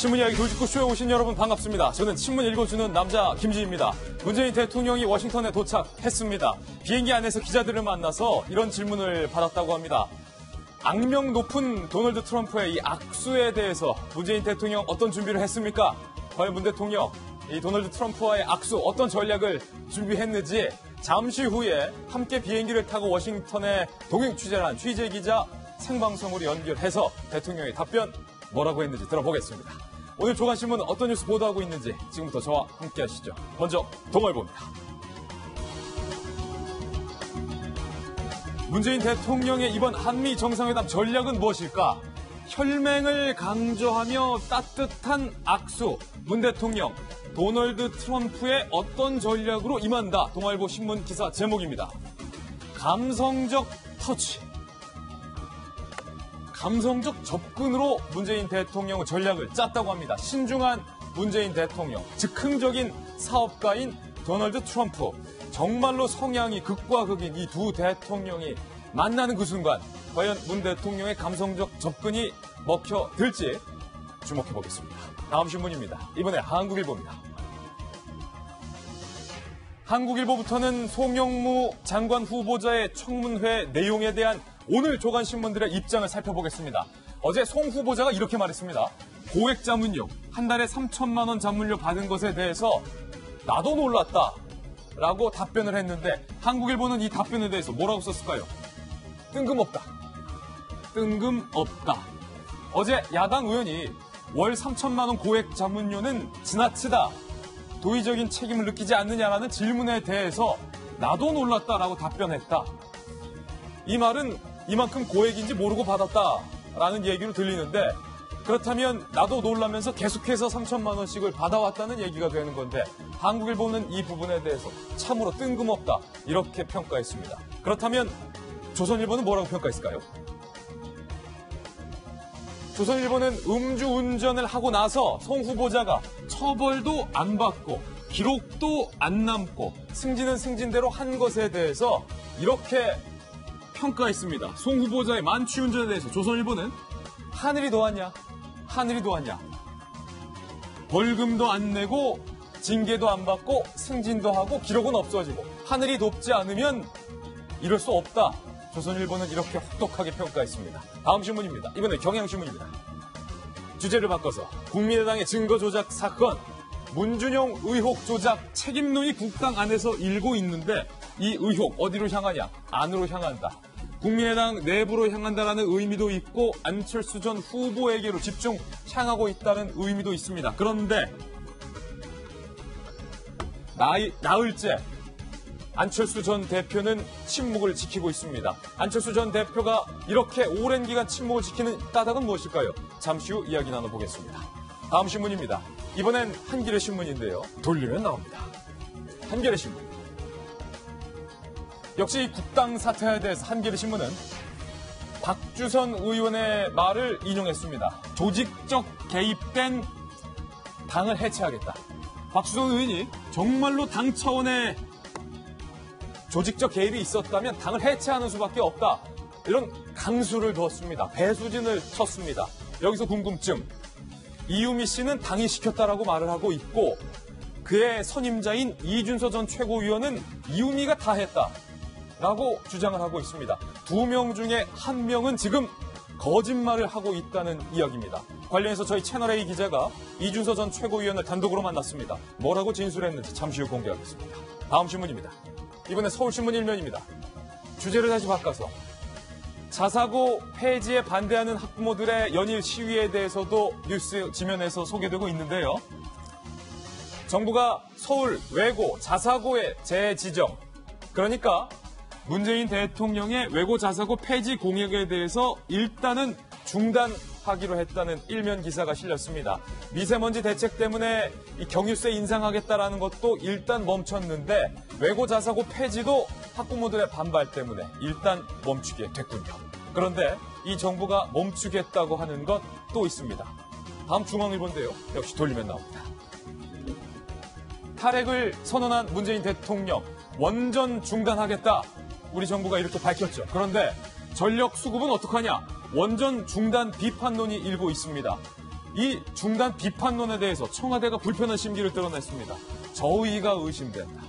신문 이야기 돌직구쇼에 오신 여러분 반갑습니다. 저는 신문 읽어주는 남자 김지희입니다. 문재인 대통령이 워싱턴에 도착했습니다. 비행기 안에서 기자들을 만나서 이런 질문을 받았다고 합니다. 악명 높은 도널드 트럼프의 이 악수에 대해서 문재인 대통령 어떤 준비를 했습니까? 과연 문 대통령 이 도널드 트럼프와의 악수 어떤 전략을 준비했는지 잠시 후에 함께 비행기를 타고 워싱턴에 동행 취재를 한 취재기자 생방송으로 연결해서 대통령의 답변 뭐라고 했는지 들어보겠습니다. 오늘 조간신문은 어떤 뉴스 보도하고 있는지 지금부터 저와 함께 하시죠. 먼저 동아일보입니다. 문재인 대통령의 이번 한미 정상회담 전략은 무엇일까? 혈맹을 강조하며 따뜻한 악수. 문 대통령, 도널드 트럼프의 어떤 전략으로 임한다. 동아일보 신문 기사 제목입니다. 감성적 터치. 감성적 접근으로 문재인 대통령의 전략을 짰다고 합니다. 신중한 문재인 대통령, 즉흥적인 사업가인 도널드 트럼프. 정말로 성향이 극과 극인 이 두 대통령이 만나는 그 순간 과연 문 대통령의 감성적 접근이 먹혀들지 주목해보겠습니다. 다음 신문입니다. 이번에 한국일보입니다. 한국일보부터는 송영무 장관 후보자의 청문회 내용에 대한 오늘 조간신문들의 입장을 살펴보겠습니다. 어제 송 후보자가 이렇게 말했습니다. 고액 자문료, 한 달에 3천만 원 자문료 받은 것에 대해서 나도 놀랐다 라고 답변을 했는데 한국일보는 이 답변에 대해서 뭐라고 썼을까요? 뜬금없다. 뜬금없다. 어제 야당 의원이 월 3천만 원 고액 자문료는 지나치다. 도의적인 책임을 느끼지 않느냐라는 질문에 대해서 나도 놀랐다라고 답변했다. 이 말은 이만큼 고액인지 모르고 받았다라는 얘기로 들리는데 그렇다면 나도 놀라면서 계속해서 3천만 원씩을 받아왔다는 얘기가 되는 건데 한국일보는 이 부분에 대해서 참으로 뜬금없다 이렇게 평가했습니다. 그렇다면 조선일보는 뭐라고 평가했을까요? 조선일보는 음주운전을 하고 나서 송 후보자가 처벌도 안 받고 기록도 안 남고 승진은 승진대로 한 것에 대해서 이렇게 평가했습니다. 송 후보자의 만취운전에 대해서 조선일보는 하늘이 도왔냐? 하늘이 도왔냐? 벌금도 안 내고 징계도 안 받고 승진도 하고 기록은 없어지고 하늘이 돕지 않으면 이럴 수 없다. 조선일보는 이렇게 혹독하게 평가했습니다. 다음 신문입니다. 이번에 경향신문입니다. 주제를 바꿔서 국민의당의 증거조작 사건, 문준용 의혹 조작 책임론이 국당 안에서 일고 있는데 이 의혹 어디로 향하냐? 안으로 향한다. 국민의당 내부로 향한다라는 의미도 있고 안철수 전 후보에게로 집중 향하고 있다는 의미도 있습니다. 그런데 나흘째 안철수 전 대표는 침묵을 지키고 있습니다. 안철수 전 대표가 이렇게 오랜 기간 침묵을 지키는 까닭은 무엇일까요? 잠시 후 이야기 나눠보겠습니다. 다음 신문입니다. 이번엔 한겨레 신문인데요. 돌리면 나옵니다. 한겨레 신문. 역시 국당 사퇴에 대해서 한겨레 신문은 박주선 의원의 말을 인용했습니다. 조직적 개입된 당을 해체하겠다. 박주선 의원이 정말로 당 차원의 조직적 개입이 있었다면 당을 해체하는 수밖에 없다. 이런 강수를 두었습니다. 배수진을 쳤습니다. 여기서 궁금증. 이유미 씨는 당이 시켰다라고 말을 하고 있고 그의 선임자인 이준서 전 최고위원은 이유미가 다 했다라고 주장을 하고 있습니다. 두 명 중에 한 명은 지금 거짓말을 하고 있다는 이야기입니다. 관련해서 저희 채널A 기자가 이준서 전 최고위원을 단독으로 만났습니다. 뭐라고 진술했는지 잠시 후 공개하겠습니다. 다음 신문입니다. 이번에 서울신문 1면입니다. 주제를 다시 바꿔서 자사고 폐지에 반대하는 학부모들의 연일 시위에 대해서도 뉴스 지면에서 소개되고 있는데요. 정부가 서울 외고 자사고의 재지정, 그러니까 문재인 대통령의 외고 자사고 폐지 공약에 대해서 일단은 중단하기로 했다는 일면 기사가 실렸습니다. 미세먼지 대책 때문에 이 경유세 인상하겠다라는 것도 일단 멈췄는데 외고 자사고 폐지도 학부모들의 반발 때문에 일단 멈추게 됐군요. 그런데 이 정부가 멈추겠다고 하는 것 또 있습니다. 다음 중앙일보인데요. 역시 돌리면 나옵니다. 탈핵을 선언한 문재인 대통령 원전 중단하겠다. 우리 정부가 이렇게 밝혔죠. 그런데 전력 수급은 어떡하냐? 원전 중단 비판론이 일고 있습니다. 이 중단 비판론에 대해서 청와대가 불편한 심기를 드러냈습니다. 저의가 의심된다.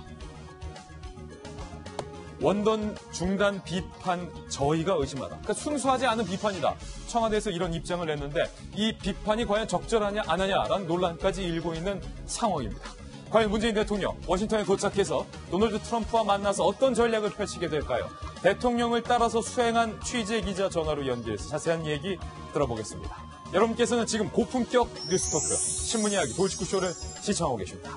원전 중단 비판 저희가 의심하다. 그러니까 순수하지 않은 비판이다. 청와대에서 이런 입장을 냈는데 이 비판이 과연 적절하냐 안 하냐라는 논란까지 일고 있는 상황입니다. 과연 문재인 대통령 워싱턴에 도착해서 도널드 트럼프와 만나서 어떤 전략을 펼치게 될까요? 대통령을 따라서 수행한 취재 기자 전화로 연결해서 자세한 얘기 들어보겠습니다. 여러분께서는 지금 고품격 뉴스토크 신문 이야기 돌직구쇼를 시청하고 계십니다.